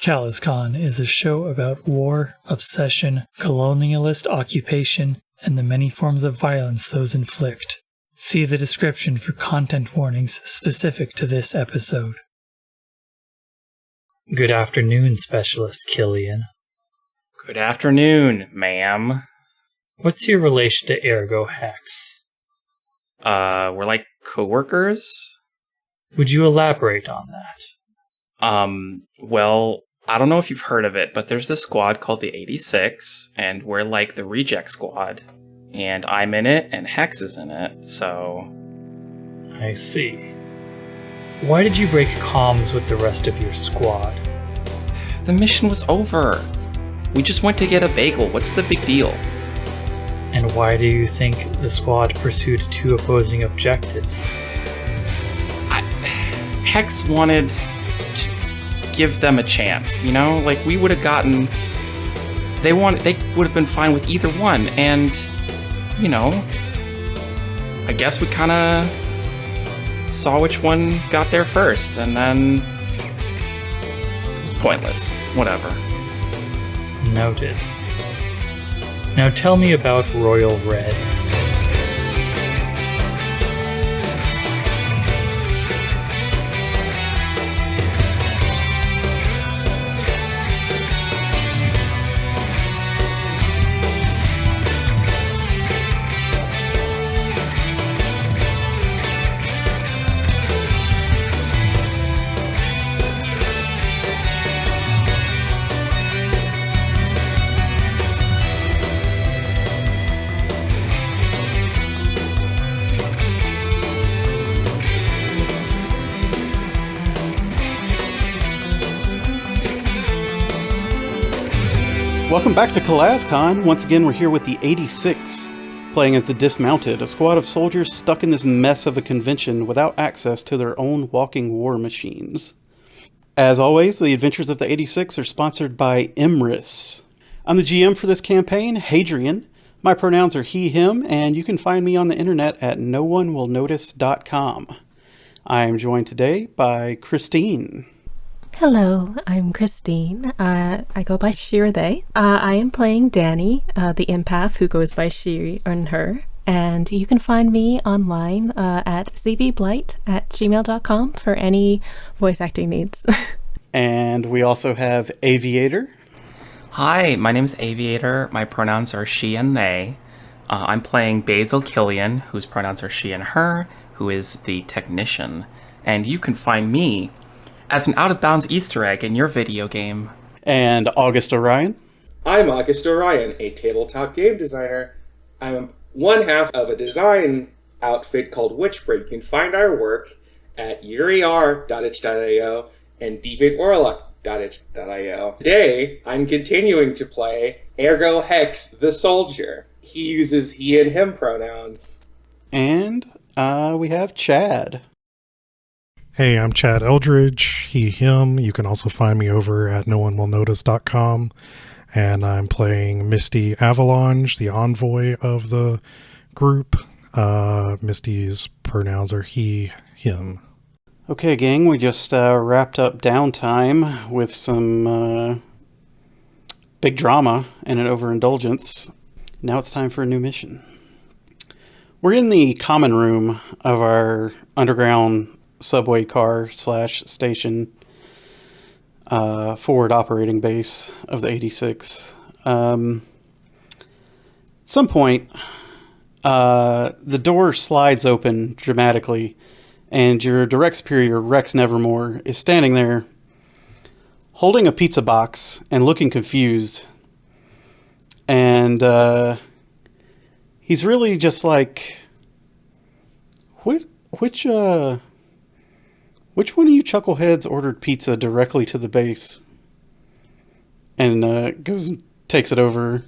CalazCon is a show about war, obsession, colonialist occupation, and the many forms of violence those inflict. See the description for content warnings specific to this episode. Good afternoon, Specialist Killian. Good afternoon, ma'am. What's your relation to Ergo Hex? We're like coworkers? Would you elaborate on that? Well, I don't know if you've heard of it, but there's this squad called the 86, and we're like the reject squad. And I'm in it, and Hex is in it, so... I see. Why did you break comms with the rest of your squad? The mission was over. We just went to get a bagel. What's the big deal? And why do you think the squad pursued two opposing objectives? Hex wanted to give them a chance, you know? Like, we would have gotten... They would have been fine with either one, and... You know, I guess we kind of saw which one got there first, and then it was pointless. Whatever. Noted. Now tell me about Royal Red. Welcome back to CalazCon. Once again, we're here with the 86, playing as the Dismounted, a squad of soldiers stuck in this mess of a convention without access to their own walking war machines. As always, the adventures of the 86 are sponsored by Emrys. I'm the GM for this campaign, Hadrian. My pronouns are he, him, and you can find me on the internet at nowonewillnotice.com. I am joined today by Christine. Hello, I'm Christine. I go by she or they. I am playing Dani, the empath who goes by she and her. And you can find me online at CVBlight at gmail.com for any voice acting needs. And we also have Aviator. Hi, my name is Aviator. My pronouns are she and they. I'm playing Basel Killian, whose pronouns are she and her, who is the technician. And you can find me as an out-of-bounds Easter egg in your video game. And August Orion. I'm August Orion, a tabletop game designer. I'm one half of a design outfit called Witchbreak. You can find our work at uriar.itch.io and deviantwarlock.itch.io. Today, I'm continuing to play Ergo Hex, the soldier. He uses he and him pronouns. And we have Chad. Hey, I'm Chad Eldridge, he, him. You can also find me over at nowonewillnotice.com. And I'm playing Misty Avalanche, the envoy of the group. Misty's pronouns are he, him. Okay, gang, we just wrapped up downtime with some big drama and an overindulgence. Now it's time for a new mission. We're in the common room of our underground subway car / station forward operating base of the 86. At some point, the door slides open dramatically, and your direct superior, Rex Nevermore, is standing there holding a pizza box and looking confused. And he's really just like, which one of you chuckleheads ordered pizza directly to the base? And goes and takes it over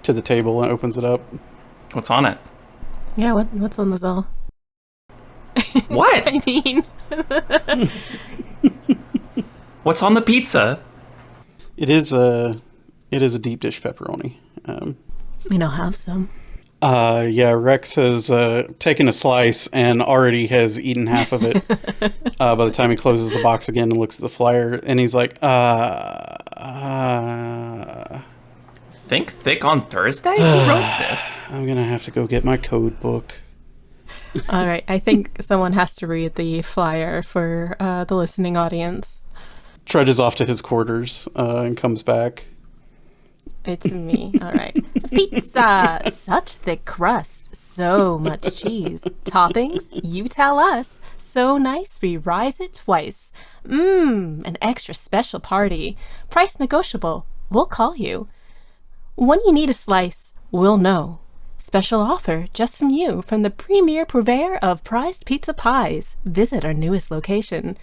to the table and opens it up. What's on it? Yeah, what's on the Zell? What? I mean... What's on the pizza? It is a deep dish pepperoni. I mean, I'll have some. Yeah, Rex has taken a slice and already has eaten half of it by the time he closes the box again and looks at the flyer. And he's like, Think thick on Thursday? Who wrote this? I'm going to have to go get my code book. All right, I think someone has to read the flyer for the listening audience. Trudges off to his quarters and comes back. It's me. All right. Pizza! Such thick crust. So much cheese. Toppings? You tell us. So nice we rise it twice. An extra special party. Price negotiable. We'll call you. When you need a slice, we'll know. Special offer just from you from the premier purveyor of prized pizza pies. Visit our newest location.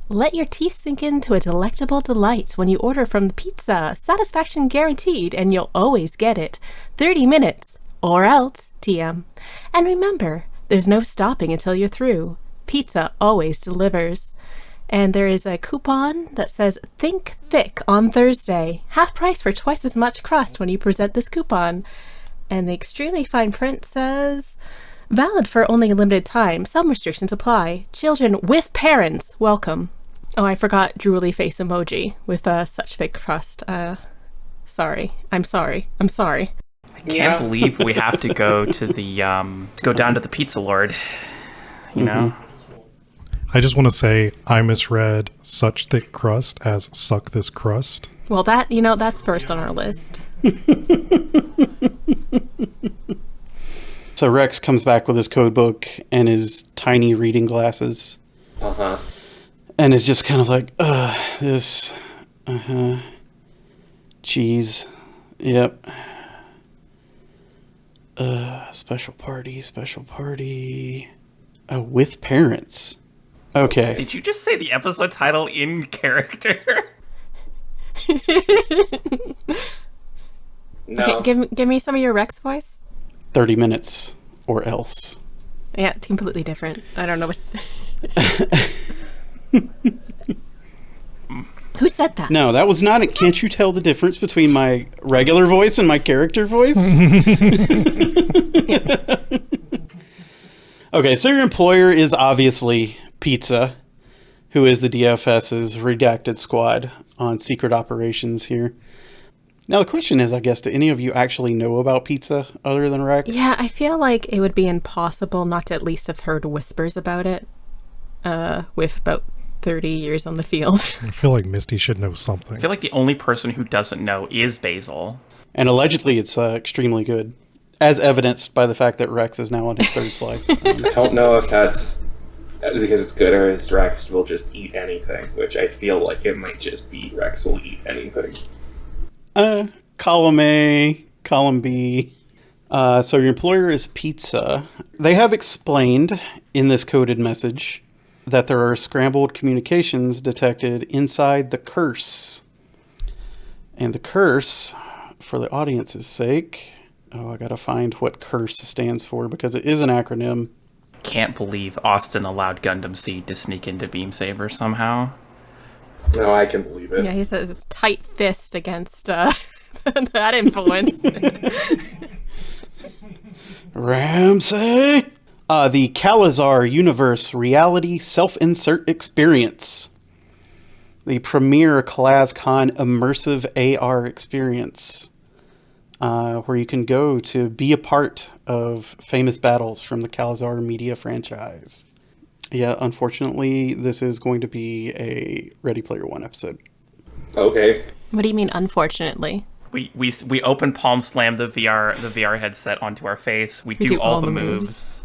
Let your teeth sink into a delectable delight when you order from the pizza. Satisfaction guaranteed, and you'll always get it. 30 minutes, or else, TM. And remember, there's no stopping until you're through. Pizza always delivers. And there is a coupon that says, Think Thick on Thursday. Half price for twice as much crust when you present this coupon. And the extremely fine print says... Valid for only a limited time. Some restrictions apply. Children with parents, welcome. Oh, I forgot drooly face emoji with such thick crust. Sorry. I'm sorry. I can't believe we have to go to the to go down to the Pizza Lord. You know. I just want to say I misread such thick crust as suck this crust. Well, that's first on our list. So Rex comes back with his code book and his tiny reading glasses. And is just kind of like, this, cheese, yep. Special party. Oh, with parents. Okay. Did you just say the episode title in character? No. Okay, give me some of your Rex voice. 30 minutes, or else. Yeah, completely different. I don't know what... Who said that? No, that was not it. Can't you tell the difference between my regular voice and my character voice? Okay, so your employer is obviously Pizza, who is the DFS's redacted squad on secret operations here. Now, the question is, I guess, do any of you actually know about Pizza other than Rex? Yeah, I feel like it would be impossible not to at least have heard whispers about it with about 30 years on the field. I feel like Misty should know something. I feel like the only person who doesn't know is Basel. And allegedly, it's extremely good, as evidenced by the fact that Rex is now on his third slice. I don't know if that's because it's good or if Rex will just eat anything, which I feel like it might just be Rex will eat anything. Column A, column B. So your employer is Pizza. They have explained in this coded message that there are scrambled communications detected inside the curse. And the curse, for the audience's sake... Oh, I gotta find what curse stands for, because it is an acronym. Can't believe Austin allowed Gundam Seed to sneak into Beam Saber somehow. No, I can believe it. Yeah, he says his tight fist against that influence. Ramsey! The Calazar Universe Reality Self-Insert Experience. The premier CalazCon immersive AR experience. Where you can go to be a part of famous battles from the Calazar media franchise. Yeah, unfortunately, this is going to be a Ready Player One episode. Okay. What do you mean, unfortunately? We open palm slam the VR headset onto our face. We do all the moves.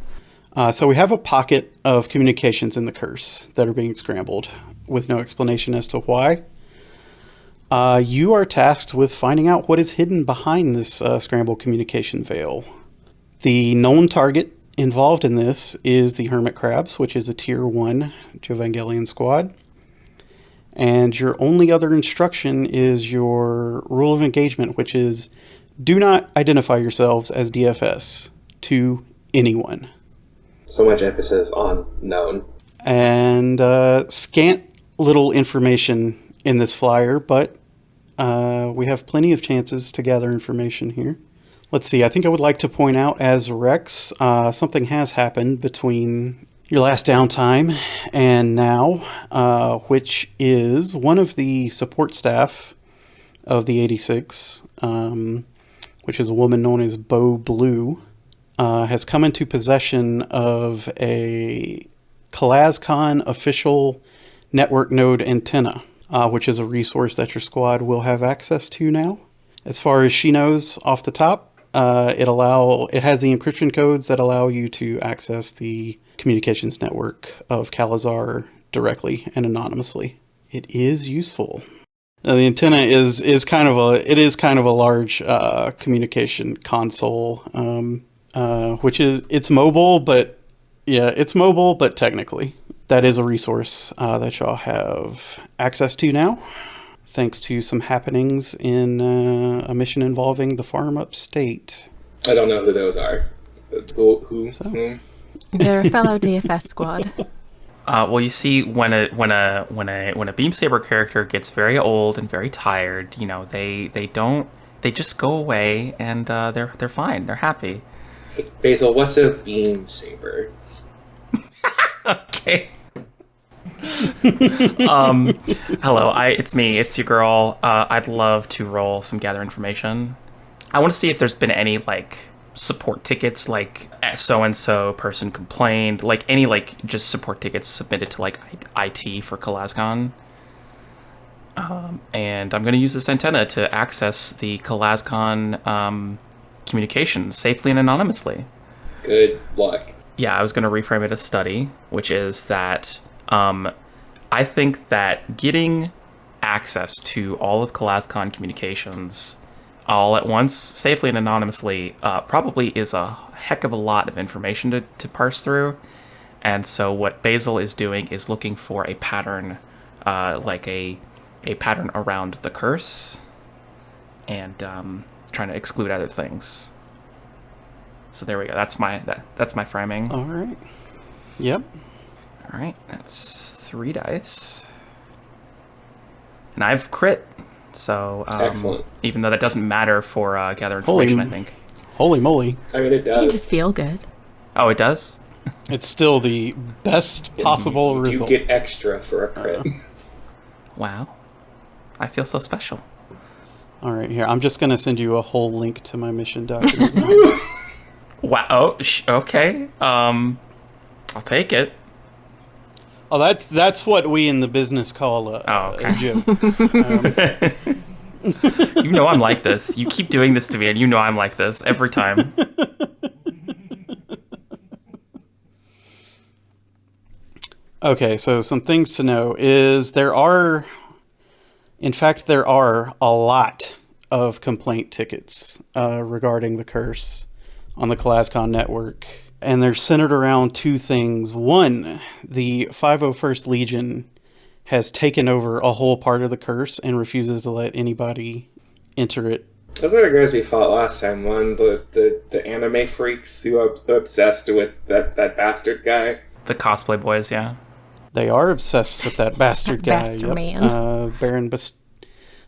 So we have a pocket of communications in the curse that are being scrambled with no explanation as to why. You are tasked with finding out what is hidden behind this scrambled communication veil. The known target involved in this is the Hermit Crabs, which is a Tier 1 Evangelion squad. And your only other instruction is your rule of engagement, which is do not identify yourselves as DFS to anyone. So much emphasis on known. And scant little information in this flyer, but we have plenty of chances to gather information here. Let's see, I think I would like to point out as Rex, something has happened between your last downtime and now, which is one of the support staff of the 86, which is a woman known as Bo Blue, has come into possession of a CalazCon official network node antenna, which is a resource that your squad will have access to now. As far as she knows off the top, it has the encryption codes that allow you to access the communications network of Calazar directly and anonymously. It is useful. Now, the antenna is kind of a large communication console, it's mobile, but technically that is a resource that y'all have access to now, thanks to some happenings in a mission involving the farm upstate. I don't know who those are. Who? They're a fellow DFS squad. Well, you see, when a Beam Saber character gets very old and very tired, they just go away and they're fine. They're happy. Hey, Basil, what's a Beam Saber? Okay. Hello, it's me. It's your girl. I'd love to roll some gather information. I want to see if there's been any support tickets, so-and-so person complained, any just support tickets submitted to IT for CalazCon. And I'm going to use this antenna to access the CalazCon communications safely and anonymously. Good luck. Yeah, I was going to reframe it as study, which is that I think that getting access to all of CalazCon communications all at once, safely and anonymously, probably is a heck of a lot of information to parse through. And so what Basel is doing is looking for a pattern, a pattern around the curse, and trying to exclude other things. So there we go. That's my framing. All right. Yep. All right. That's 3 dice, and I've crit. So excellent. Even though that doesn't matter for gather information, I think. Holy moly! I mean, it does. You just feel good. Oh, it does. It's still the best possible result. You get extra for a crit. Wow, I feel so special. All right, here I'm just gonna send you a whole link to my mission document. Wow. Oh, okay. I'll take it. Oh, that's what we in the business call a joke. You know I'm like this. You keep doing this to me, and you know I'm like this every time. Okay, so some things to know is there are a lot of complaint tickets regarding the curse on the CalazCon network. And they're centered around 2 things. One, the 501st Legion has taken over a whole part of the curse and refuses to let anybody enter it. Those are the guys we fought last time. One, the anime freaks who are obsessed with that bastard guy. The cosplay boys, yeah. They are obsessed with that bastard guy. Bastard man.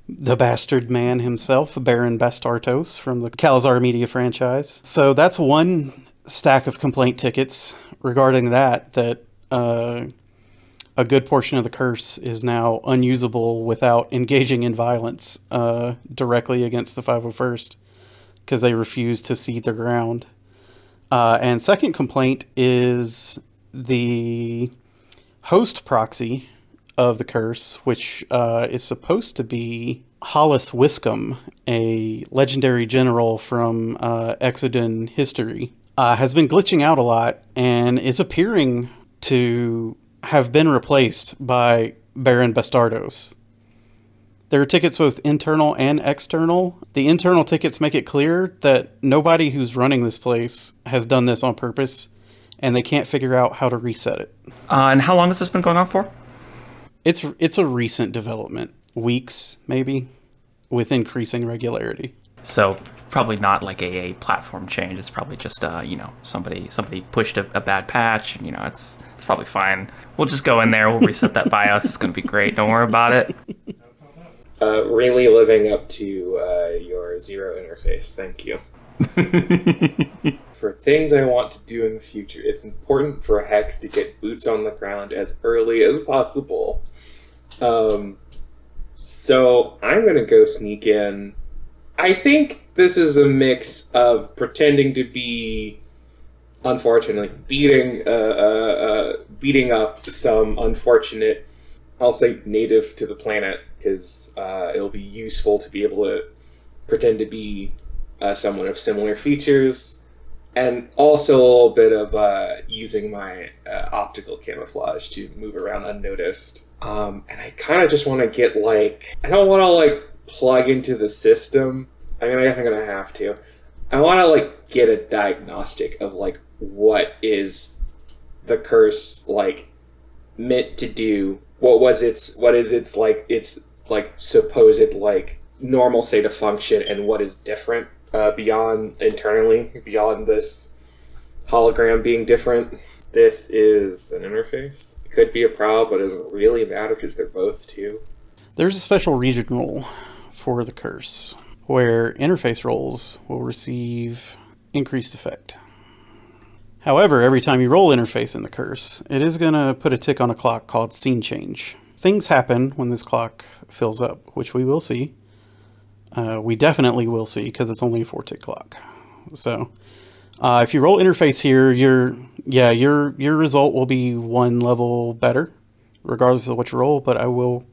The bastard man himself, Baron Bastartos from the Calazar Media franchise. So that's one stack of complaint tickets regarding that a good portion of the curse is now unusable without engaging in violence directly against the 501st because they refuse to cede their ground. And second complaint is the host proxy of the curse, which is supposed to be Hollis Wiscombe, a legendary general from Exodus history. Has been glitching out a lot and is appearing to have been replaced by Baron Bastardos. There are tickets both internal and external. The internal tickets make it clear that nobody who's running this place has done this on purpose, and they can't figure out how to reset it. And how long has this been going on for? It's a recent development. Weeks, maybe, with increasing regularity. So probably not like a platform change. It's probably just somebody pushed a bad patch, and it's probably fine. We'll just go in there, we'll reset that BIOS. It's gonna be great. Don't worry about it. Really living up to your zero interface. Thank you. For things I want to do in the future, it's important for a Hex to get boots on the ground as early as possible. So I'm going to go sneak in. I think this is a mix of pretending to be, unfortunately, beating up some unfortunate, I'll say, native to the planet, because it'll be useful to be able to pretend to be someone of similar features, and also a little bit of using my optical camouflage to move around unnoticed. And I kind of just want to get, like, I don't want to, like, plug into the system. I mean, I guess I'm going to have to. I want to, like, get a diagnostic of, like, what is the curse, like, meant to do? What is its supposed, like, normal state of function, and what is different beyond this hologram being different. This is an interface. It could be a prob, but it doesn't really matter because they're both two. There's a special region rule for the curse, where interface roles will receive increased effect. However, every time you roll interface in the curse, it is going to put a tick on a clock called scene change. Things happen when this clock fills up, which we will see. We definitely will see, because it's only a 4-tick clock. So, if you roll interface here, your result will be one level better, regardless of what you roll. But I will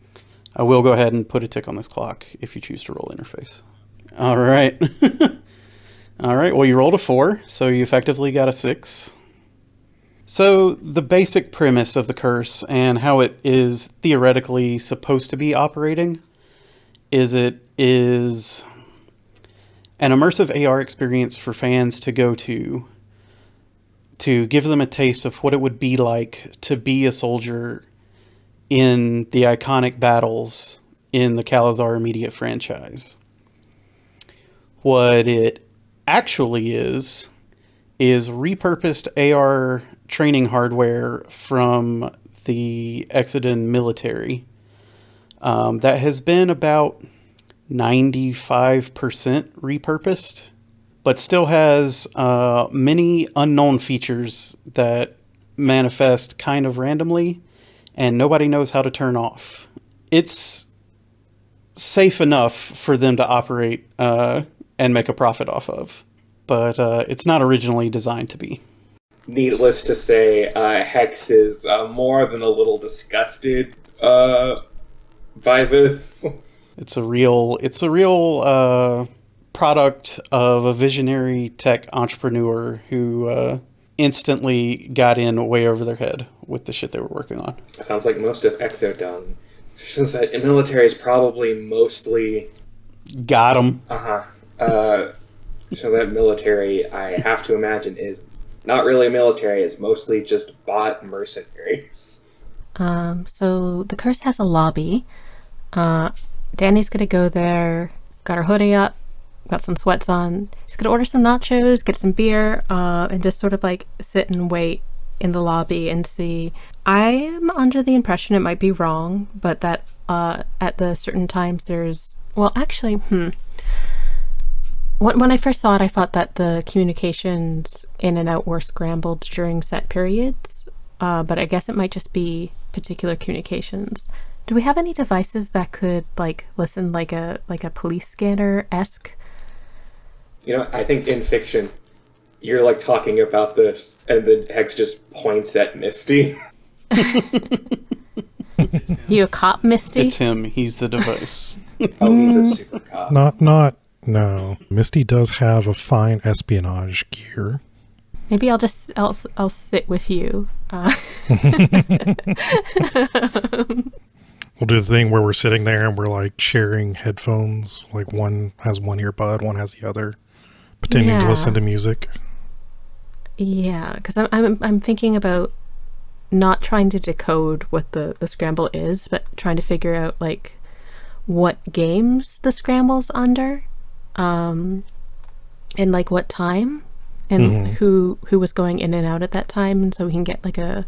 go ahead and put a tick on this clock if you choose to roll interface. All right, all right. Well, you rolled a 4, so you effectively got a 6. So the basic premise of the curse and how it is theoretically supposed to be operating is it is an immersive AR experience for fans to go to give them a taste of what it would be like to be a soldier in the iconic battles in the Calazar Immediate franchise. What it actually is repurposed AR training hardware from the Exodus military that has been about 95% repurposed, but still has many unknown features that manifest kind of randomly, and nobody knows how to turn off. It's safe enough for them to operate and make a profit off of, but it's not originally designed to be. Needless to say, Hex is more than a little disgusted by this. It's a real product of a visionary tech entrepreneur who instantly got in way over their head with the shit they were working on. Sounds like most of Exodus. Since that military is probably mostly... Got him. So that military, I have to imagine, is not really a military. It's mostly just bot mercenaries. So the curse has a lobby. Dani's gonna go there, got her hoodie up, got some sweats on. She's gonna order some nachos, get some beer, and just sort of like sit and wait in the lobby and see. I am under the impression, it might be wrong, but that at the certain times there's... Well, actually, When I first saw it, I thought that the communications in and out were scrambled during set periods, but I guess it might just be particular communications. Do we have any devices that could like listen like a police scanner-esque? You know, I think in fiction, you're like talking about this, and then Hex just points at Misty. You a cop, Misty? It's him. He's the device. Oh, he's a super cop. No. Misty does have a fine espionage gear. Maybe I'll sit with you. We'll do the thing where we're sitting there and we're like sharing headphones. Like one has one earbud, one has the other, pretending to listen to music. Yeah, because I'm thinking about not trying to decode what the scramble is, but trying to figure out like what games the scramble's under, and like what time, and who was going in and out at that time, and so we can get like a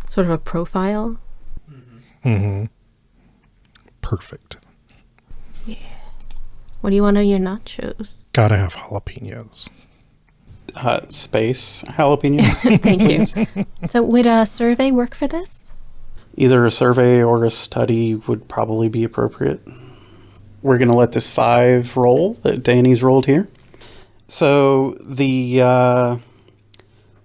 sort of a profile. Perfect. Yeah. What do you want on your nachos? Gotta have jalapenos. Space jalapenos. Thank you. So would a survey work for this? Either a survey or a study would probably be appropriate. We're going to let this 5 roll that Dani's rolled here. So the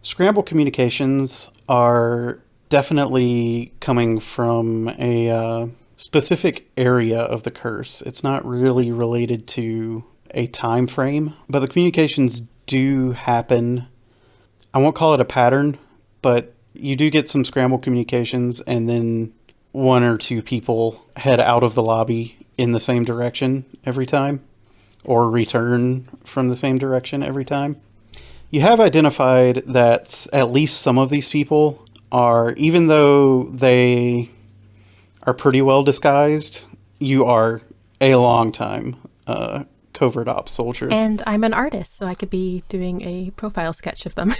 scramble communications are definitely coming from a specific area of the curse. It's not really related to a time frame, but the communications do happen. I won't call it a pattern, but you do get some scramble communications, and then 1 or 2 people head out of the lobby in the same direction every time, or return from the same direction every time. You have identified that at least some of these people are, even though they are pretty well disguised, you are a long time covert ops soldier. And I'm an artist, so I could be doing a profile sketch of them.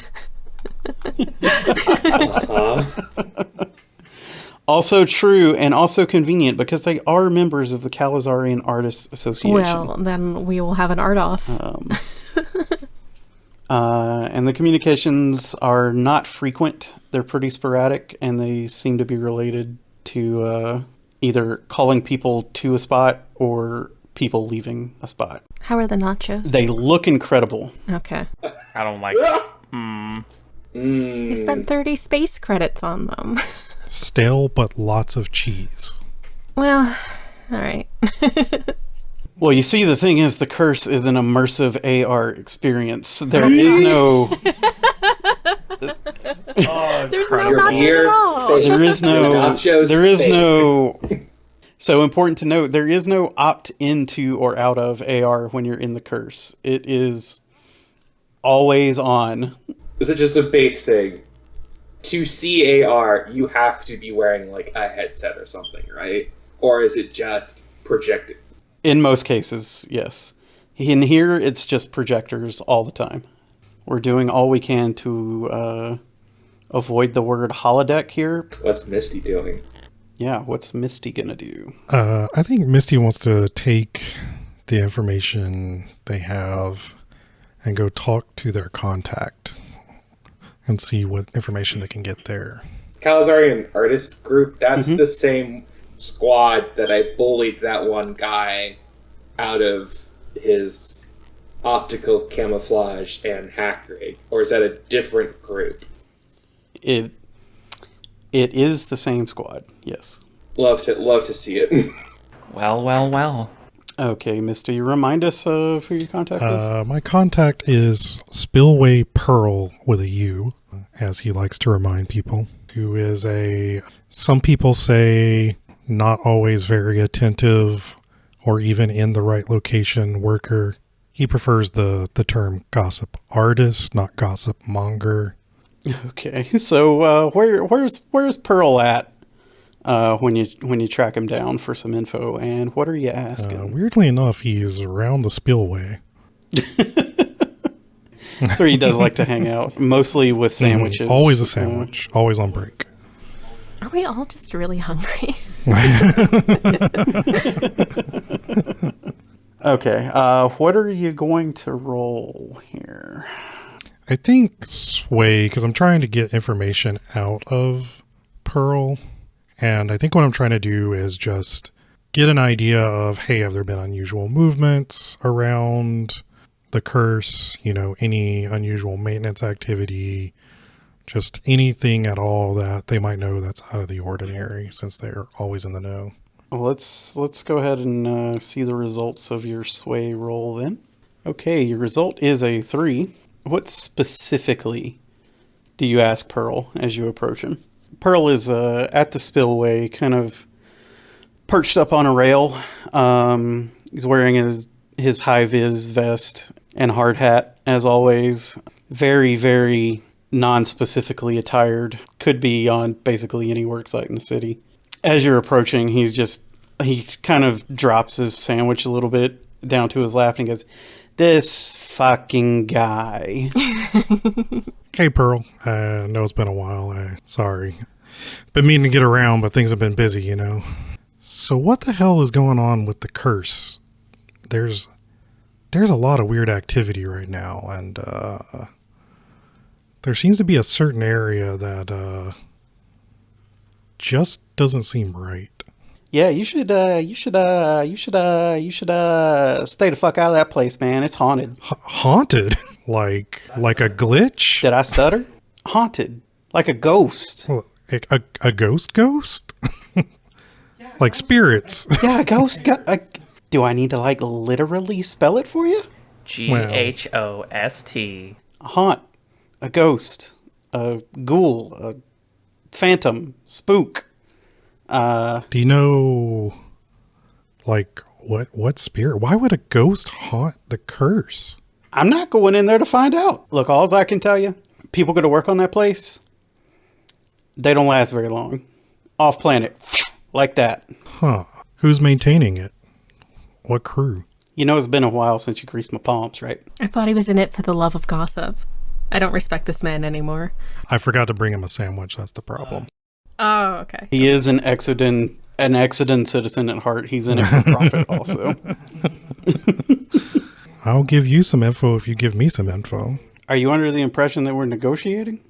Also true, and also convenient, because they are members of the Calazarian Artists Association. Well, then we will have an art off. And the communications are not frequent. They're pretty sporadic, and they seem to be related to either calling people to a spot or people leaving a spot. How are the nachos? They look incredible. Okay. I don't like it. I spent 30 space credits on them. Stale, but lots of cheese. Well, all right. Well, you see, the thing is, the curse is an immersive AR experience. There is no... There's no Your nachos beer at all. fake. There is no... Nachos There is fake. no... So important to note, there is no opt into or out of AR when you're in the curse. It is always on. Is it just a base thing? To see AR, you have to be wearing like a headset or something, right? Or is it just projected? In most cases, yes. In here, it's just projectors all the time. We're doing all we can to avoid the word holodeck here. What's Misty doing? Yeah, what's Misty gonna do? I think Misty wants to take the information they have and go talk to their contact and see what information they can get there. Calazarian artist group, that's the same squad that I bullied that one guy out of his optical camouflage and hack rig. Or is that a different group? It is the same squad, yes. Love to see it. Well. Okay, Misty, remind us of who your contact is. My contact is Spillway Pearl with a U, as he likes to remind people, who is some people say, not always very attentive or even in the right location worker. He prefers the term gossip artist, not gossip monger. Okay, so where's Pearl at when you track him down for some info, and what are you asking? Weirdly enough, he's around the spillway. That's where he does like to hang out, mostly with sandwiches. Always a sandwich, always on break. Are we all just really hungry? Okay, what are you going to roll here? I think Sway, because I'm trying to get information out of Pearl, and I think what I'm trying to do is just get an idea of, hey, have there been unusual movements around the curse, any unusual maintenance activity, just anything at all that they might know that's out of the ordinary, since they're always in the know. Well, let's go ahead and see the results of your Sway roll then. Okay, your result is a 3. What specifically do you ask Pearl as you approach him? Pearl is at the spillway, kind of perched up on a rail. He's wearing his high-vis vest and hard hat, as always. Very, very non-specifically attired. Could be on basically any worksite in the city. As you're approaching, he kind of drops his sandwich a little bit down to his lap and he goes, "This fucking guy." Hey, Pearl. I know it's been a while. Sorry. Been meaning to get around, but things have been busy, So what the hell is going on with the curse? There's there's a lot of weird activity right now, and there seems to be a certain area that just doesn't seem right. Yeah, you should stay the fuck out of that place, man. It's haunted. Haunted? like a glitch? Did I stutter? Haunted. Like a ghost. Well, a ghost? Like spirits? Yeah, a ghost. Do I need to, like, literally spell it for you? GHOST. A haunt. A ghost. A ghoul. A phantom. Spook. Do you know, like, what spirit? Why would a ghost haunt the curse? I'm not going in there to find out. Look, all I can tell you, people go to work on that place, they don't last very long. Off planet. Like that. Huh. Who's maintaining it? What crew? You know, it's been a while since you greased my palms, right? I thought he was in it for the love of gossip. I don't respect this man anymore. I forgot to bring him a sandwich. That's the problem. Oh, okay. He is an Exodus citizen at heart. He's in it for profit also. I'll give you some info if you give me some info. Are you under the impression that we're negotiating?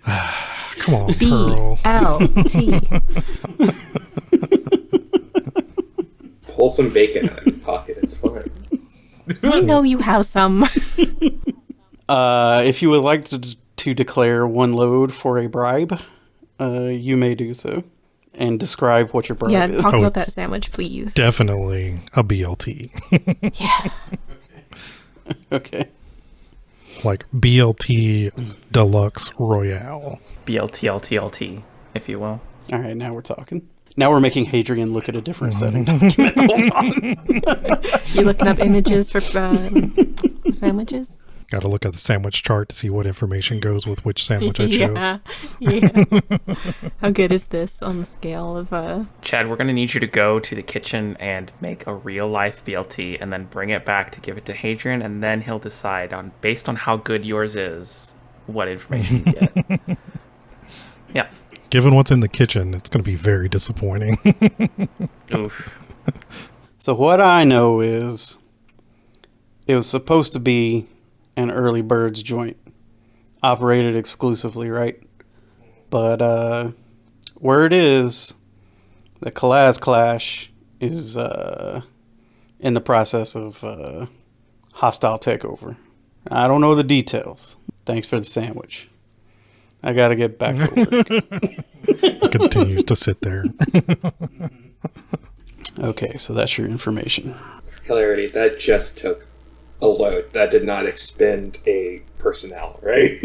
Come on, Pearl. BLT. Pull some bacon out of your pocket. It's fine. I know you have some. If you would like to declare one load for a bribe, you may do so. And describe what your bribe is. Yeah, talk about that sandwich, please. Definitely a BLT. Yeah. Okay. Like BLT Deluxe Royale. BLTLTLT, if you will. All right, now we're talking. Now we're making Hadrian look at a different setting document. Hold on. You're looking up images for sandwiches? Got to look at the sandwich chart to see what information goes with which sandwich I chose. Yeah. How good is this on the scale of... Chad, we're going to need you to go to the kitchen and make a real-life BLT and then bring it back to give it to Hadrian, and then he'll decide, based on how good yours is, what information you get. Yeah. Given what's in the kitchen, it's going to be very disappointing. Oof. So what I know is it was supposed to be an early birds joint, operated exclusively, right? But word is the CalazClash is in the process of hostile takeover. I don't know the details. Thanks for the sandwich. I gotta get back to work. Continues to sit there. Okay, so that's your information. Hilarity, that just took a load. That did not expend a personnel, right?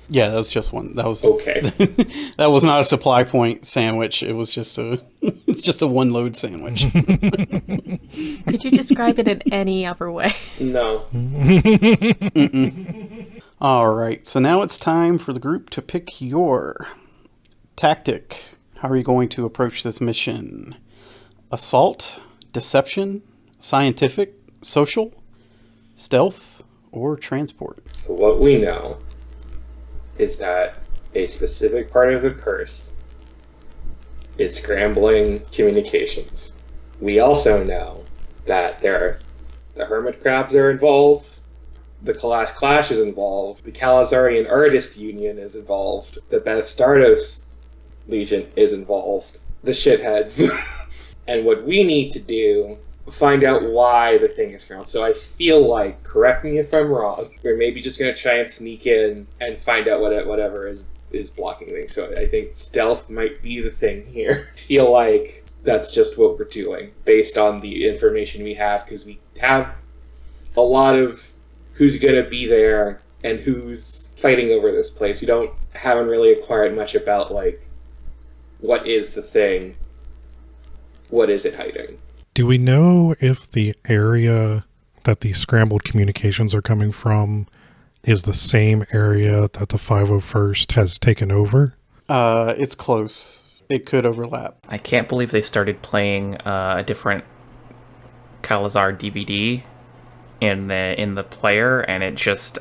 Yeah, that was just one. That was okay. That was not a supply point sandwich. It was just a one load sandwich. Could you describe it in any other way? No. All right, so now it's time for the group to pick your tactic. How are you going to approach this mission? Assault, deception, scientific, social, stealth, or transport? So what we know is that a specific part of the curse is scrambling communications. We also know that the hermit crabs are involved, the CalazClash is involved, the Calazarian Artist Union is involved, the Bastardos Legion is involved, the shitheads. And what we need to do, find out why the thing is scrambled. So I feel like, correct me if I'm wrong, we're maybe just going to try and sneak in and find out whatever is blocking things. So I think stealth might be the thing here. I feel like that's just what we're doing based on the information we have, because we have a lot of who's going to be there and who's fighting over this place. We haven't really acquired much about, like, what is the thing? What is it hiding? Do we know if the area that the scrambled communications are coming from is the same area that the 501st has taken over? It's close. It could overlap. I can't believe they started playing a different Calazar DVD in the player, and it just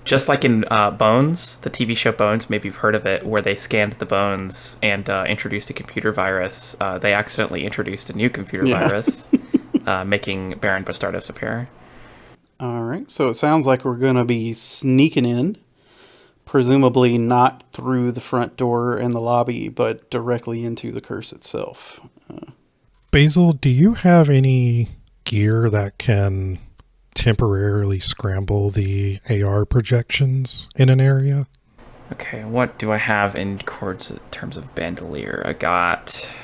just like in Bones, the TV show Bones, maybe you've heard of it, where they scanned the bones and introduced a computer virus. They accidentally introduced a new computer virus, making Baron Bastardos appear. All right, so it sounds like we're going to be sneaking in, presumably not through the front door and the lobby, but directly into the curse itself. Basil, do you have any gear that can temporarily scramble the AR projections in an area? Okay, what do I have in terms of bandolier? I got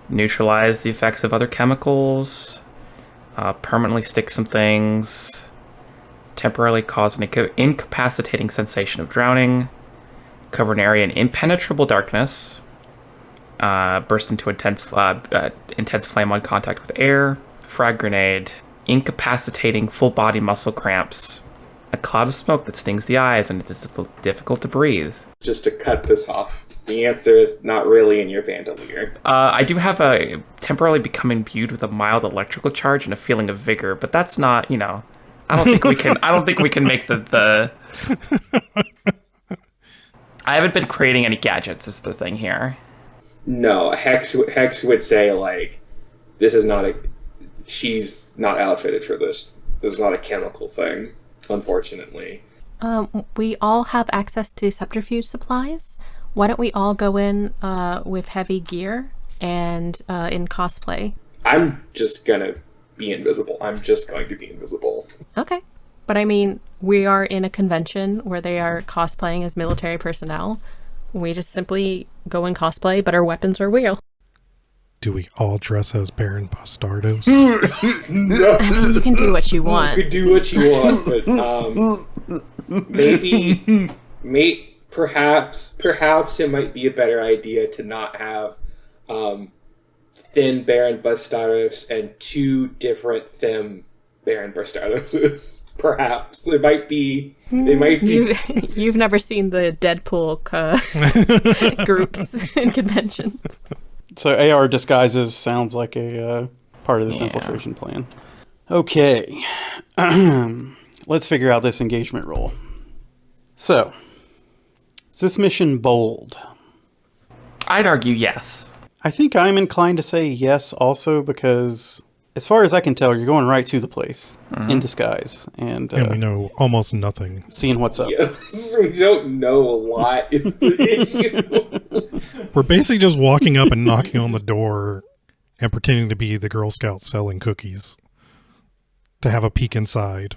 neutralize the effects of other chemicals, permanently stick some things, temporarily cause an incapacitating sensation of drowning, cover an area in impenetrable darkness, burst into intense flame on contact with air, frag grenade, incapacitating full body muscle cramps, a cloud of smoke that stings the eyes and it is difficult to breathe. Just to cut this off, the answer is not really in your bandolier. I do have a temporarily become imbued with a mild electrical charge and a feeling of vigor, but that's not, I don't think we can. I don't think we can make the. I haven't been creating any gadgets. Is the thing here? No, Hex would say like, this is not a. She's not outfitted for this. This is not a chemical thing, unfortunately. We all have access to subterfuge supplies. Why don't we all go in with heavy gear and in cosplay? I'm just gonna be invisible. I'm just going to be invisible. Okay. But I mean, we are in a convention where they are cosplaying as military personnel. We just simply go in cosplay, but our weapons are real. Do we all dress as Baron Bastardos? No. You can do what you want. You could do what you want, but perhaps it might be a better idea to not have thin Baron Bastardos and two different thin Baron Bastardoses. Perhaps they might be. You've never seen the Deadpool groups in conventions. So AR disguises sounds like a part of this infiltration plan. Okay. Let's figure out this engagement roll. So, is this mission bold? I'd argue yes. I think I'm inclined to say yes also because, as far as I can tell, you're going right to the place in disguise. And we know almost nothing. Seeing what's up. Yes, we don't know a lot. We're basically just walking up and knocking on the door and pretending to be the Girl Scouts selling cookies to have a peek inside.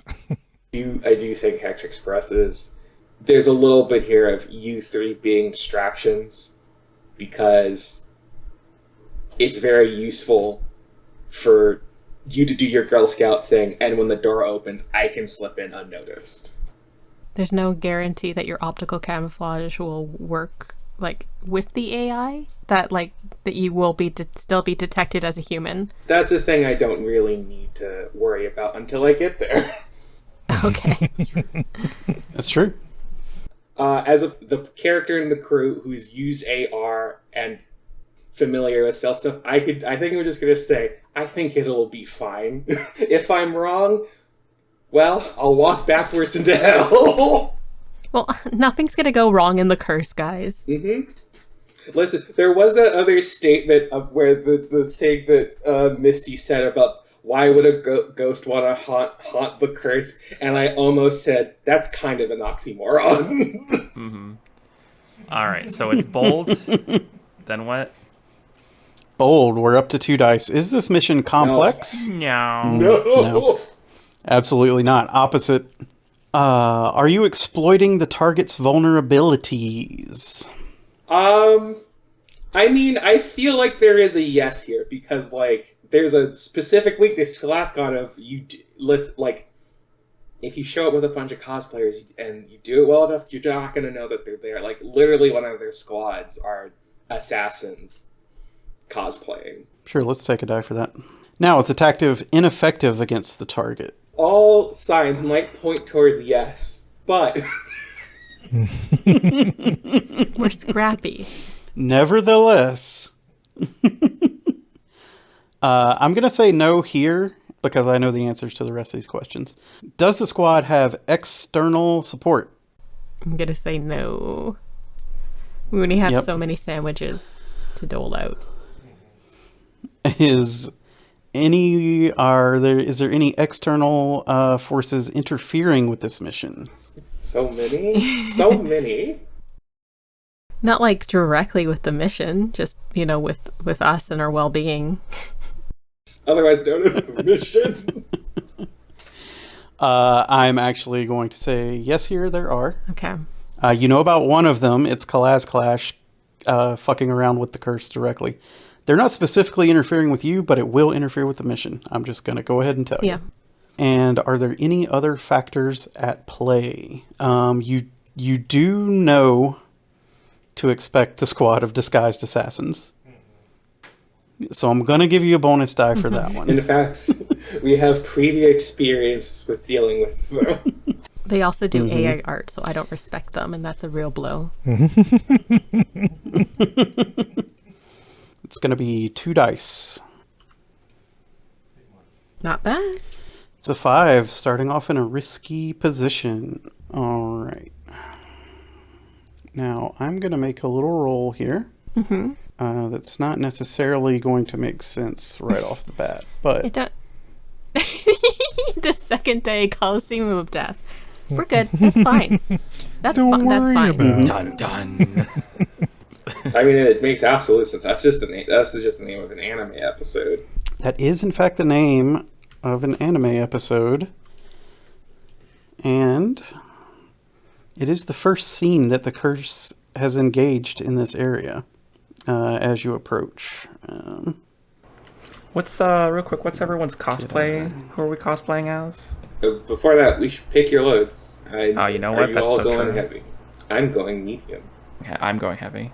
I do think Hex expresses there's a little bit here of you three being distractions because it's very useful for you to do your Girl Scout thing, and when the door opens, I can slip in unnoticed. There's no guarantee that your optical camouflage will work with the AI, that you will still be detected as a human. That's a thing I don't really need to worry about until I get there. Okay. That's true. As the character in the crew who's used AR and familiar with stealth stuff, I think I'm just gonna say I think it'll be fine. If I'm wrong, well, I'll walk backwards into hell. Well, nothing's gonna go wrong in the curse, guys. Mm-hmm. Listen, there was that other statement of where the thing that Misty said about why would a ghost want to haunt the curse, and I almost said that's kind of an oxymoron. Mm-hmm. All right, so it's bold. Then what? Bold. We're up to 2 dice. Is this mission complex? No. Absolutely not. Opposite. Are you exploiting the target's vulnerabilities? I mean, I feel like there is a yes here because, there's a specific weakness to CalazCon of if you show up with a bunch of cosplayers and you do it well enough, you're not going to know that they're there. Literally one of their squads are assassins cosplaying. Sure, let's take a die for that. Now, is detective ineffective against the target? All signs might point towards yes, but... We're scrappy. Nevertheless... I'm going to say no here because I know the answers to the rest of these questions. Does the squad have external support? I'm going to say no. We only have so many sandwiches to dole out. Is Is there any external forces interfering with this mission? So many. So many. Not like directly with the mission, just, with us and our well-being. Otherwise known as the mission. I'm actually going to say yes here, there are. Okay. You know about one of them. It's CalazClash fucking around with the curse directly. They're not specifically interfering with you, but it will interfere with the mission. I'm just going to go ahead and tell you. And are there any other factors at play? You do know to expect the squad of disguised assassins. So I'm going to give you a bonus die for that one. In fact, we have previous experience with dealing with them. They also do AI art, so I don't respect them, and that's a real blow. It's going to be 2 dice. Not bad. It's a 5, starting off in a risky position. All right. Now, I'm going to make a little roll here. That's not necessarily going to make sense right off the bat, but... It don't... The second day, Coliseum of Death. We're good. That's fine. That's fine. That's fine. Dun dun. I mean, it makes absolute sense. That's just the name. That's just the name of an anime episode. That is, in fact, the name of an anime episode. And it is the first scene that the curse has engaged in this area as you approach. What's real quick? What's everyone's cosplay? Who are we cosplaying as? Before that, we should pick your loads. You know what? Are you That's all so going true. heavy? I'm going medium. Yeah, I'm going heavy.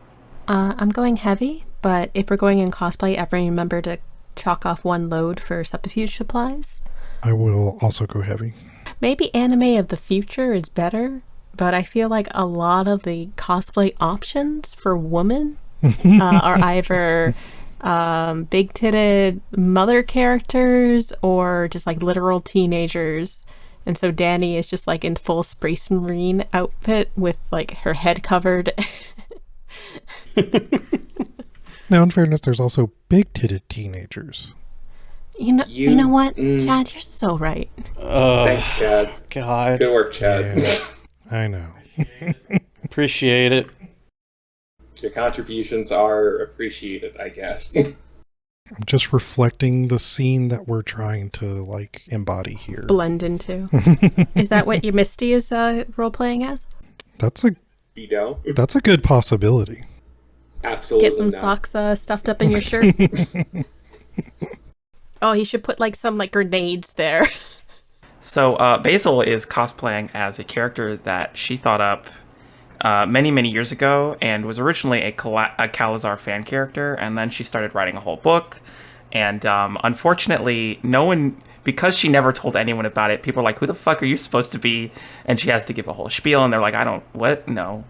I'm going heavy, but if we're going in cosplay, everyone remember to chalk off 1 load for subterfuge supplies. I will also go heavy. Maybe anime of the future is better, but I feel like a lot of the cosplay options for women are either big-titted mother characters or just like literal teenagers. And so Dani is just like in full Space Marine outfit with like her head covered. Now, in fairness, there's also big-titted teenagers. You know what, Chad? You're so right. Thanks, Chad. God. Good work, Chad. Yeah, I know. Appreciate it. Your contributions are appreciated, I guess. I'm just reflecting the scene that we're trying to, embody here. Blend into. Is that what your Misty is role-playing as? That's a Bido? That's a good possibility. Absolutely Get some not. socks stuffed up in your shirt. Oh, he should put some grenades there. So Basel is cosplaying as a character that she thought up many, many years ago and was originally a Calazar fan character, and then she started writing a whole book. And unfortunately, no one, because she never told anyone about it, people are like, who the fuck are you supposed to be? And she has to give a whole spiel, and they're like, what? No.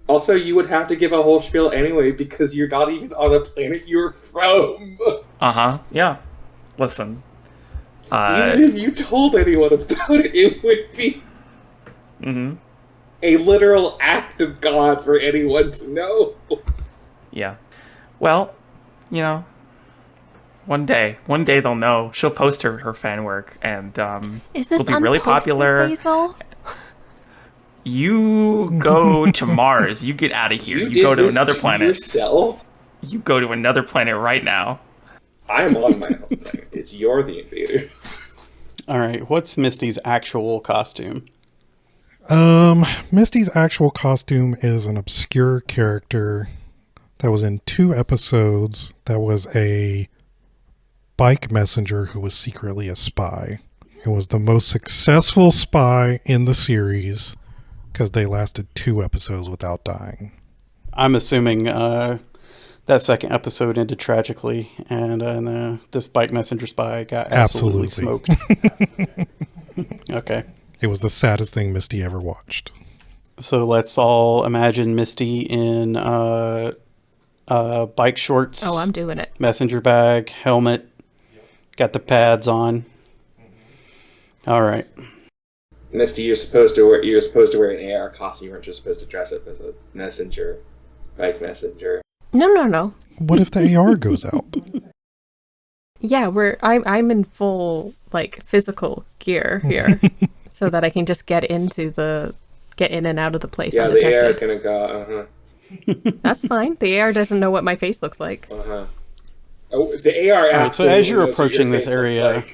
Also, you would have to give a whole spiel anyway because you're not even on a planet you're from. Uh-huh, yeah. Listen. Even if you told anyone about it, it would be a literal act of God for anyone to know. Yeah. Well, one day they'll know. She'll post her fan work, and Is this it'll be really popular. Basil? You go to Mars. You get out of here. You go to another planet. Yourself? You go to another planet right now. I'm on my own planet. It's you're the invaders. All right, what's Misty's actual costume? Misty's actual costume is an obscure character that was in 2 episodes that was a bike messenger who was secretly a spy. It was the most successful spy in the series because they lasted 2 episodes without dying. I'm assuming that second episode ended tragically, and this bike messenger spy got absolutely smoked. Okay. It was the saddest thing Misty ever watched. So let's all imagine Misty in bike shorts. Oh, I'm doing it. Messenger bag, helmet, got the pads on. All right. Misty, you're supposed to wear an AR costume. You weren't just supposed to dress up as a messenger, bike messenger. No. What if the AR goes out? Yeah, I'm in full like physical gear here, so that I can just get in and out of the place. Yeah, undetected. the AR is gonna go. That's fine. The AR doesn't know what my face looks like. Oh, the AR. Right, so as you're approaching this area,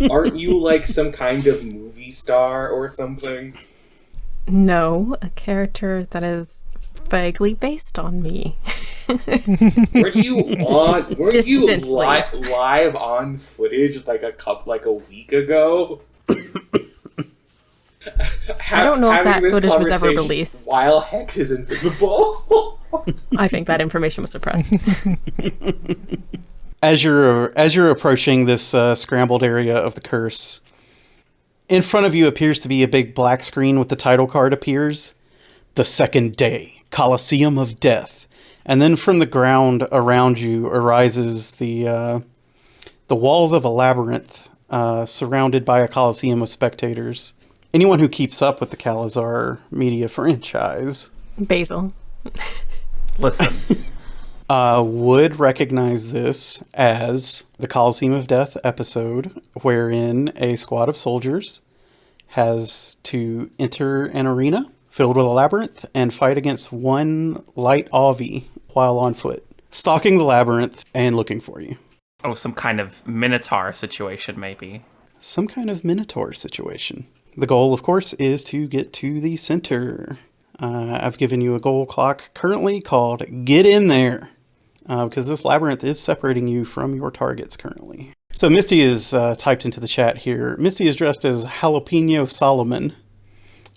aren't you like some kind of movie star or something? No, a character that is vaguely based on me. Weren't you Distantly. live on footage like a week ago? I don't know if that footage was ever conversation released. While Hex is invisible. I think that information was suppressed. as you're approaching this scrambled area of the curse, in front of you appears to be a big black screen with the title card appears. The Second Day, Coliseum of Death. And then from the ground around you arises the walls of a labyrinth surrounded by a coliseum of spectators. Anyone who keeps up with the Calazar media franchise Basil. Listen. Would recognize this as the Coliseum of Death episode, wherein a squad of soldiers has to enter an arena filled with a labyrinth and fight against one light Avi while on foot, stalking the labyrinth and looking for you. Oh, some kind of Minotaur situation, maybe. Some kind of Minotaur situation. The goal, of course, is to get to the center. I've given you a goal clock currently called Get In There, because this labyrinth is separating you from your targets currently. So Misty is typed into the chat here. Misty is dressed as Jalapeno Solomon,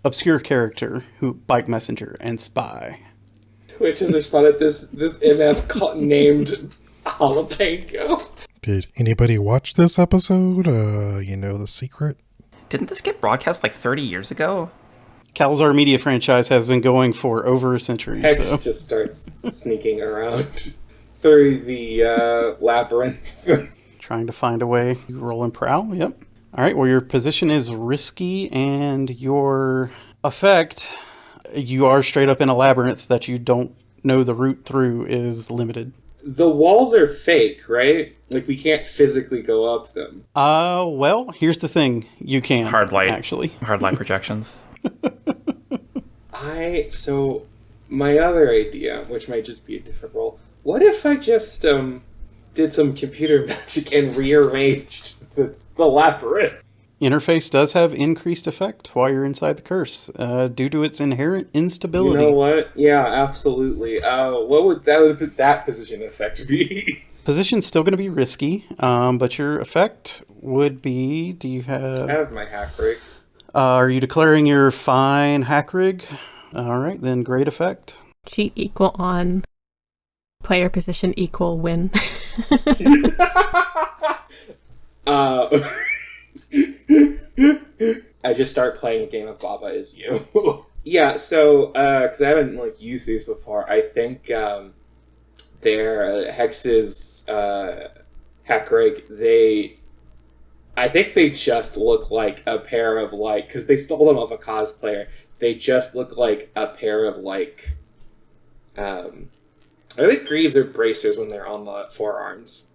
obscure character, bike messenger, and spy. Twitch has responded this MF named Jalapeno. Did anybody watch this episode? You know the secret? Didn't this get broadcast like 30 years ago? Calazar media franchise has been going for over a century. Hex just starts sneaking around through the labyrinth. Trying to find a way. You roll and prowl, yep. All right, well, your position is risky, and your effect, you are straight up in a labyrinth that you don't know the route through, is limited. The walls are fake, right? Like, we can't physically go up them. Well, here's the thing. You can. Hard light. Actually. Hard light projections. So, my other idea, which might just be a different role, what if I just, did some computer magic and rearranged the labyrinth? Interface does have increased effect while you're inside the curse, due to its inherent instability. You know what? Yeah, absolutely. What would that position effect be? Position's still going to be risky, but your effect would be... Do you have... I have my hack rig. Are you declaring your fine hack rig? All right, then great effect. Cheat equal on. Player position equal win. I just start playing a game of Baba Is You. Yeah, so, because I haven't, used these before, I think, their Hex's, hack rig, I think they just look like a pair of, because they stole them off a cosplayer, they just look like a pair of, I think greaves are bracers when they're on the forearms.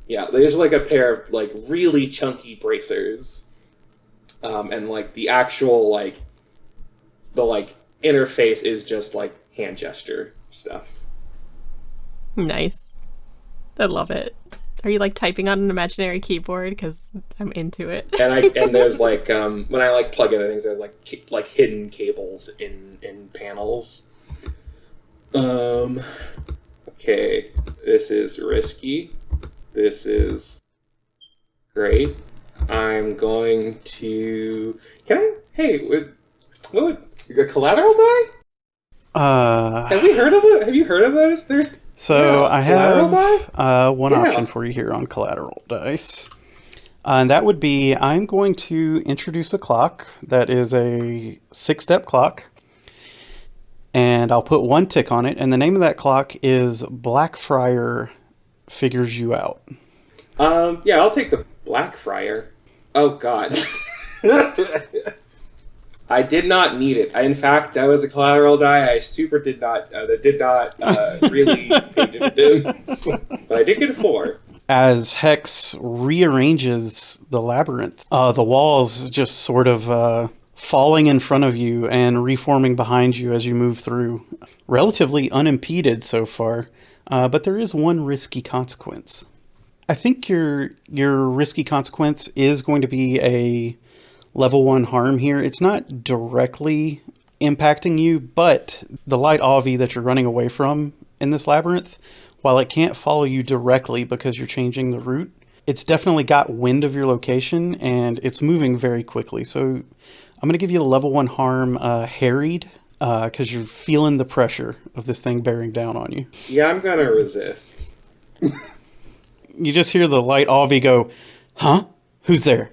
Yeah, they're just like a pair of, really chunky bracers. And, the actual, the interface is just, hand gesture stuff. Nice. I love it. Are you, typing on an imaginary keyboard? Because I'm into it. And there's, when I, plug into things, there's, hidden cables in panels. Okay, this is risky. This is great. I'm going to... what would... A collateral die? Have you heard of those? I collateral have one option for you here on collateral dice. And that would be, I'm going to introduce a clock that is a 6-step clock. And I'll put one tick on it. And the name of that clock is Blackfriar Figures You Out. Yeah, I'll take the Blackfriar. Oh, God. I did not need it. In fact, that was a collateral die I did not really pay dividends. But I did get a 4. As Hex rearranges the labyrinth, the walls just sort of falling in front of you and reforming behind you as you move through. Relatively unimpeded so far, but there is one risky consequence. I think your risky consequence is going to be a level 1 harm here. It's not directly impacting you, but the light Avi that you're running away from in this labyrinth, while it can't follow you directly because you're changing the route, it's definitely got wind of your location and it's moving very quickly. So I'm going to give you the level 1 harm harried because you're feeling the pressure of this thing bearing down on you. Yeah, I'm going to resist. You just hear the light Avi go, huh? Who's there?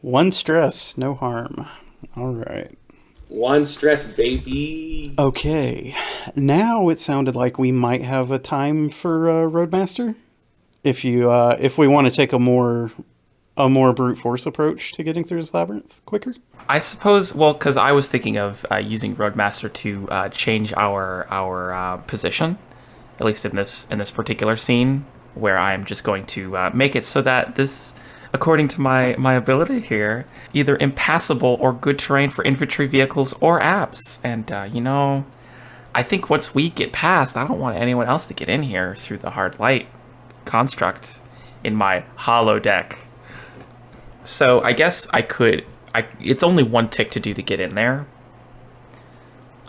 1 stress, no harm. All right. 1 stress, baby. Okay. Now it sounded like we might have a time for Roadmaster. If we want to take a more brute force approach to getting through this labyrinth quicker. I suppose, well, because I was thinking of using Roadmaster to change our position, at least in this particular scene, where I'm just going to make it so that this, according to my ability here, either impassable or good terrain for infantry vehicles or apps. And, I think once we get past, I don't want anyone else to get in here through the hard light construct in my hollow deck. So I guess it's only 1 tick to do to get in there.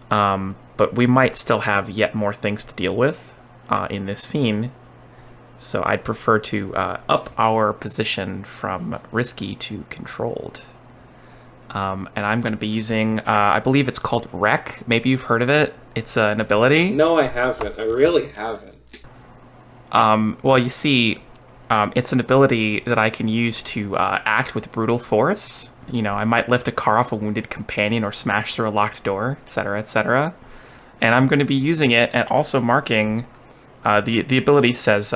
But we might still have yet more things to deal with in this scene. So I'd prefer to up our position from risky to controlled. And I'm going to be using, I believe it's called Wreck. Maybe you've heard of it. It's an ability. No, I haven't. I really haven't. Well, you see, it's an ability that I can use to act with brutal force. I might lift a car off a wounded companion or smash through a locked door, etc., etc. And I'm going to be using it and also marking... The ability says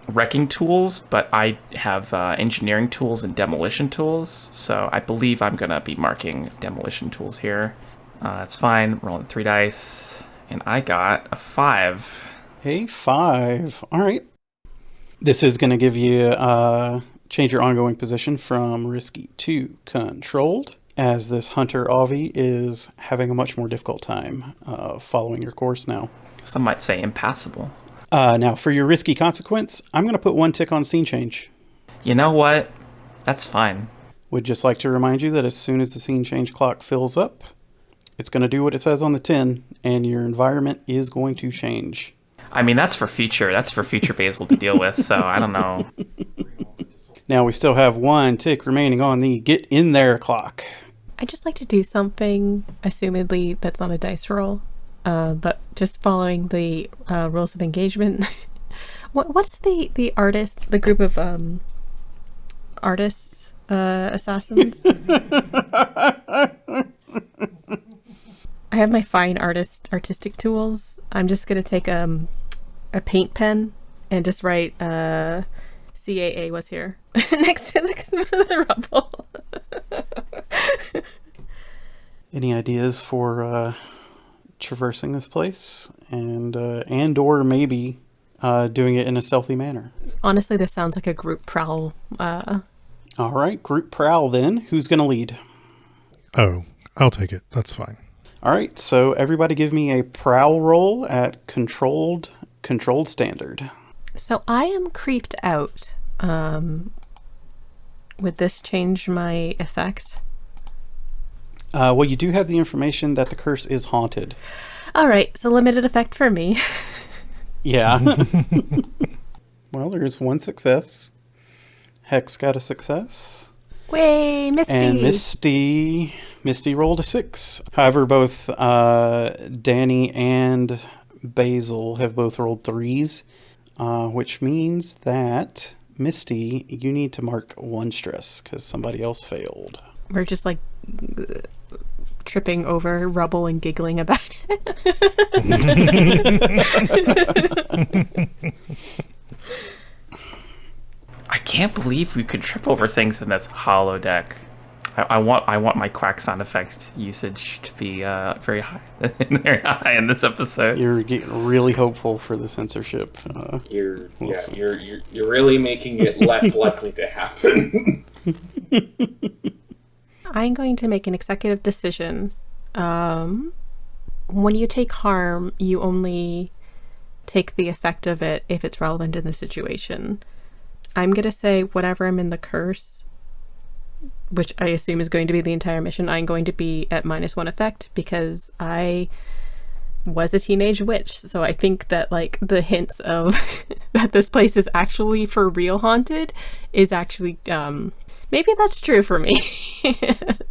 wrecking tools, but I have engineering tools and demolition tools, so I believe I'm going to be marking demolition tools here. That's fine. Rolling 3 dice, and I got a 5. A 5. All right. This is going to give you change your ongoing position from risky to controlled, as this Hunter Avi is having a much more difficult time following your course now. Some might say impassable. Now, for your risky consequence, I'm going to put 1 tick on scene change. You know what? That's fine. Would just like to remind you that as soon as the scene change clock fills up, it's going to do what it says on the tin, and your environment is going to change. I mean, that's for future Basel to deal with, so I don't know. Now, we still have 1 tick remaining on the get in there clock. I'd just like to do something, assumedly, that's not a dice roll. But just following the rules of engagement. What's the artist, the group of artists, assassins? I have my fine artistic tools. I'm just gonna take a paint pen and just write CAA was here next to the rubble. Any ideas for traversing this place and or maybe doing it in a stealthy manner? Honestly, this sounds like a group prowl. All right, group prowl then. Who's going to lead? Oh, I'll take it. That's fine. All right, so everybody give me a prowl roll at controlled standard. So I am creeped out. Would this change my effect? Well, you do have the information that the curse is haunted. All right, so limited effect for me. Yeah. Well, there is 1 success. Hex got a success. Way, Misty! And Misty rolled a 6. However, both Dani and Basel have both rolled 3s, which means that, Misty, you need to mark 1 stress because somebody else failed. We're just like tripping over rubble and giggling about it. I can't believe we could trip over things in this hollow deck. I want my quack sound effect usage to be very high, very high in this episode. You're getting really hopeful for the censorship. You're really making it less likely to happen. I'm going to make an executive decision. When you take harm, you only take the effect of it if it's relevant in the situation. I'm going to say whatever I'm in the curse, which I assume is going to be the entire mission, I'm going to be at -1 effect because I was a teenage witch. So I think that like the hints of that this place is actually for real haunted is actually maybe that's true for me.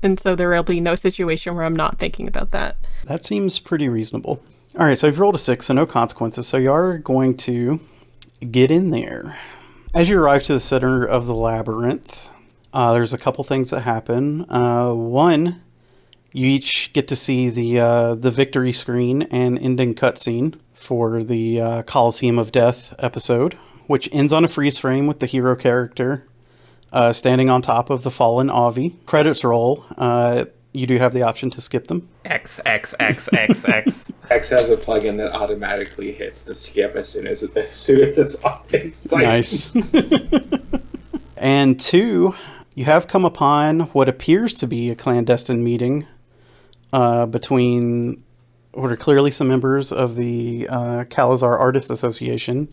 And so there will be no situation where I'm not thinking about that. That seems pretty reasonable. All right, so you've rolled a 6, so no consequences. So you are going to get in there. As you arrive to the center of the labyrinth, there's a couple things that happen. One, you each get to see the victory screen and ending cutscene for the Coliseum of Death episode, which ends on a freeze frame with the hero character standing on top of the fallen Avi. Credits roll. You do have the option to skip them. X. X has a plugin that automatically hits the skip as soon as it's on. It's like... Nice. And 2, you have come upon what appears to be a clandestine meeting between what are clearly some members of the Calazar Artists Association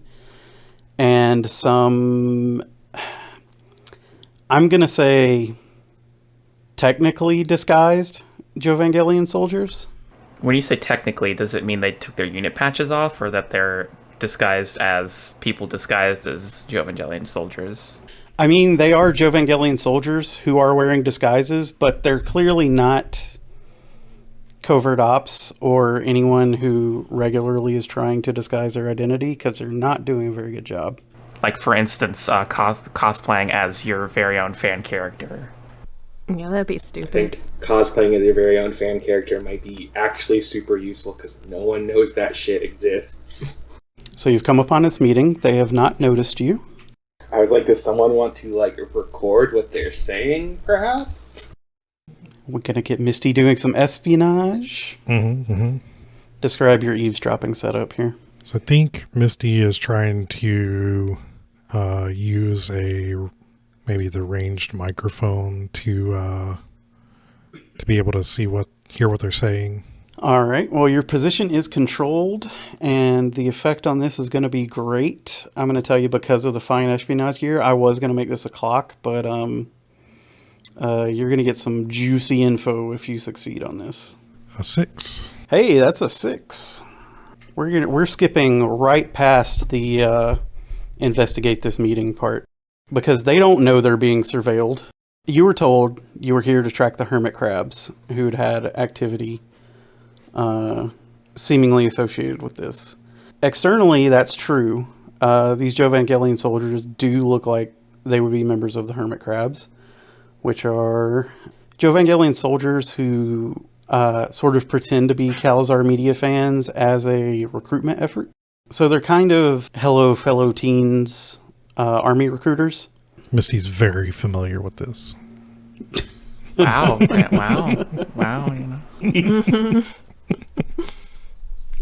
and some, I'm going to say, technically disguised Jovangelian soldiers. When you say technically, does it mean they took their unit patches off, or that they're disguised as people disguised as Jovangelian soldiers? I mean, they are Jovangelian soldiers who are wearing disguises, but they're clearly not covert ops or anyone who regularly is trying to disguise their identity, because they're not doing a very good job. Like, for instance, cosplaying as your very own fan character. Yeah, that'd be I stupid. think cosplaying as your very own fan character might be actually super useful because no one knows that shit exists. So you've come upon this meeting. They have not noticed you. I was like, does someone want to record what they're saying, perhaps? We're going to get Misty doing some espionage. Describe your eavesdropping setup here. So I think Misty is trying to use maybe the ranged microphone to be able to hear what they're saying. All right. Well, your position is controlled, and the effect on this is going to be great. I'm going to tell you, because of the fine espionage gear, I was going to make this a clock, but you're going to get some juicy info if you succeed on this. A 6. Hey, that's a 6. We're skipping right past the investigate this meeting part, because they don't know they're being surveilled. You were told you were here to track the hermit crabs who'd had activity seemingly associated with this. Externally, that's true. These Jovangelian soldiers do look like they would be members of the hermit crabs, which are Jovangelian soldiers who sort of pretend to be Calazar media fans as a recruitment effort. So they're kind of hello fellow teens army recruiters. Misty's very familiar with this. Wow, you know.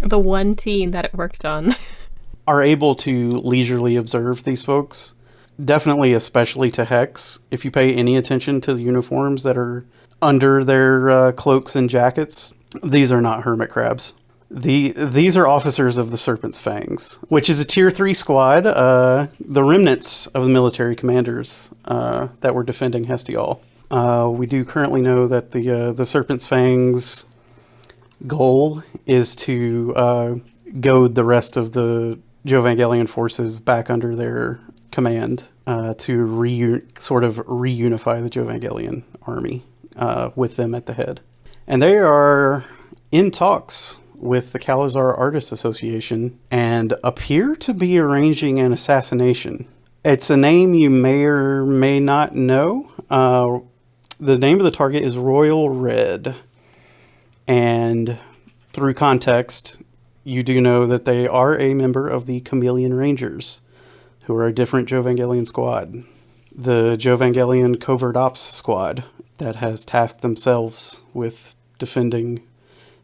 The one teen that it worked on. Are able to leisurely observe these folks. Definitely, especially to Hex. If you pay any attention to the uniforms that are under their cloaks and jackets, these are not hermit crabs. These are officers of the Serpent's Fangs, which is a tier 3 squad, the remnants of the military commanders that were defending Hestial. We do currently know that the Serpent's Fangs' goal is to goad the rest of the Jovangelian forces back under their command to reunify the Jovangelian army with them at the head. And they are in talks with the Calazar Artists Association and appear to be arranging an assassination. It's a name you may or may not know. The name of the target is Royal Red. And through context, you do know that they are a member of the Chameleon Rangers, who are a different Jovangelian squad. The Jovangelian Covert Ops squad that has tasked themselves with defending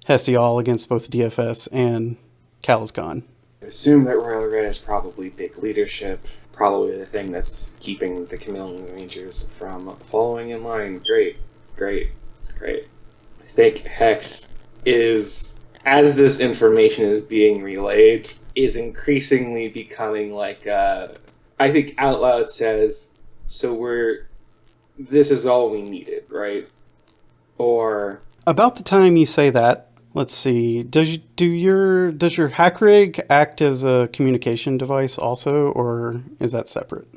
Hestial against both DFS and CalazCon. I assume that Royal Red is probably big leadership, probably the thing that's keeping the Chameleon Rangers from following in line. Great. I think Hex is, as this information is being relayed, is increasingly becoming like, I think out loud says, so this is all we needed, right? Or... About the time you say that, let's see, does your hack rig act as a communication device also, or is that separate?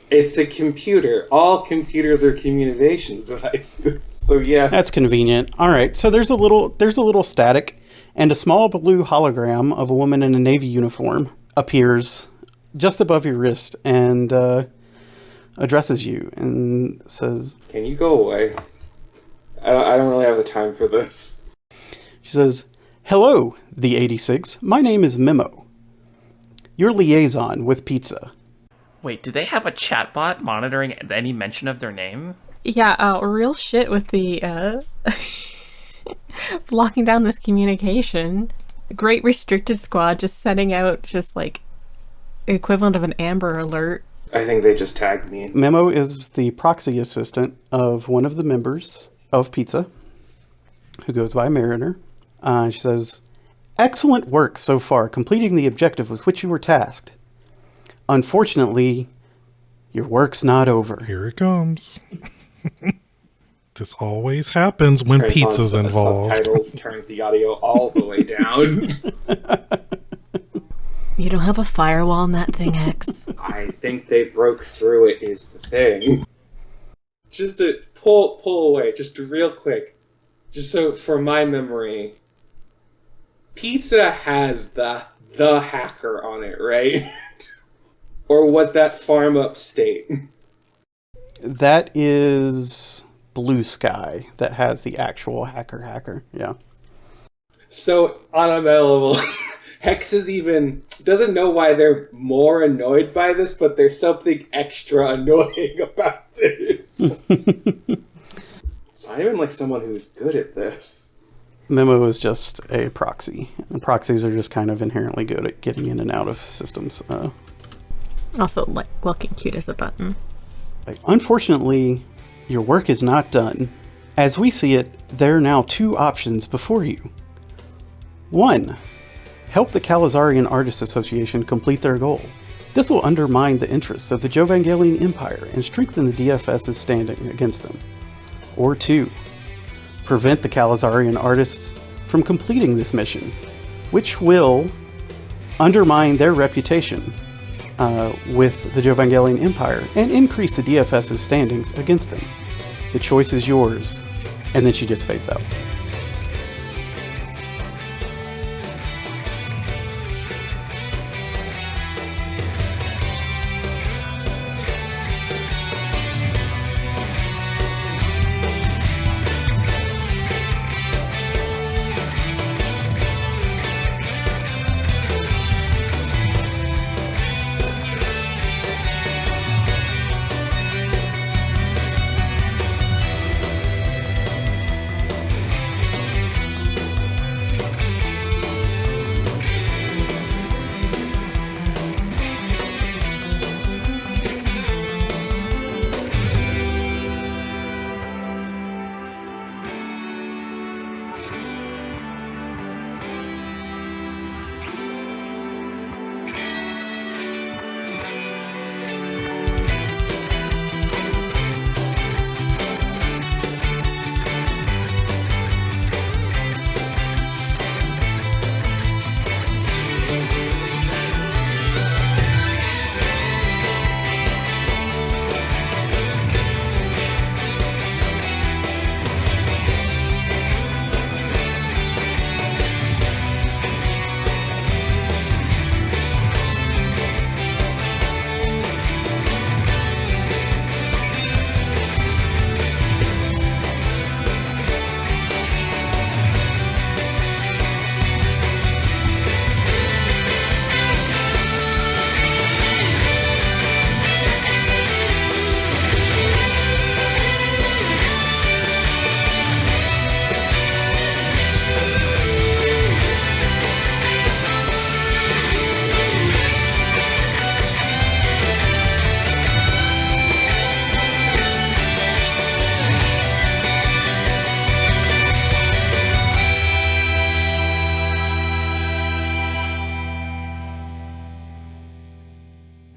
It's a computer. All computers are communications devices. So yeah. That's convenient. All right. So there's a little static, and a small blue hologram of a woman in a Navy uniform appears just above your wrist and addresses you and says, "Can you go away? I don't really have the time for this." She says, "Hello, the 86. My name is Memo. Your liaison with Pizza." Wait, do they have a chatbot monitoring any mention of their name? Yeah, real shit with the blocking down this communication. Great restricted squad just setting out just like equivalent of an Amber Alert. I think they just tagged me. Memo is the proxy assistant of one of the members of Pizza, who goes by Mariner. She says, "Excellent work so far, completing the objective with which you were tasked. Unfortunately, your work's not over." Here it comes. This always happens when pizza's involved. Subtitles turns the audio all the way down. You don't have a firewall on that thing, X. I think they broke through it is the thing. Just to pull away, just real quick. Just so for my memory, Pizza has the hacker on it, right? Or was that Farm Upstate? That is Blue Sky that has the actual hacker. Yeah. So on a meta level, Hex doesn't know why they're more annoyed by this, but there's something extra annoying about this. So I'm even like someone who's good at this. Memo is just a proxy. And proxies are just kind of inherently good at getting in and out of systems. Also, like, looking cute as a button. Unfortunately, your work is not done. As we see it, there are now two options before you. 1. Help the Calazarian Artists Association complete their goal. This will undermine the interests of the Jovangelian Empire and strengthen the DFS's standing against them. Or 2. Prevent the Calazarian Artists from completing this mission, which will undermine their reputation with the Jovangelian Empire and increase the DFS's standings against them. The choice is yours. And then she just fades out.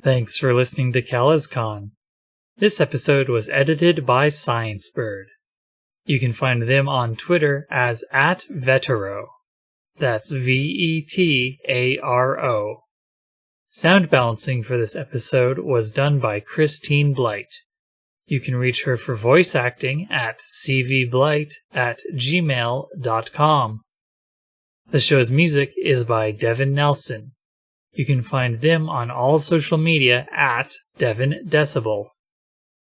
Thanks for listening to CalazCon. This episode was edited by ScienceBird. You can find them on Twitter as @Vetero. That's VETARO. Sound balancing for this episode was done by Christine Blight. You can reach her for voice acting at CVBlight@gmail.com. The show's music is by Devin Nelson. You can find them on all social media at Devin Decibel.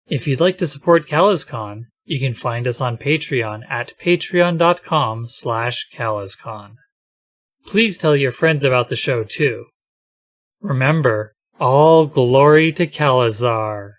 If you'd like to support CalazCon, you can find us on Patreon at patreon.com/CalazCon. Please tell your friends about the show too. Remember, all glory to Calazar.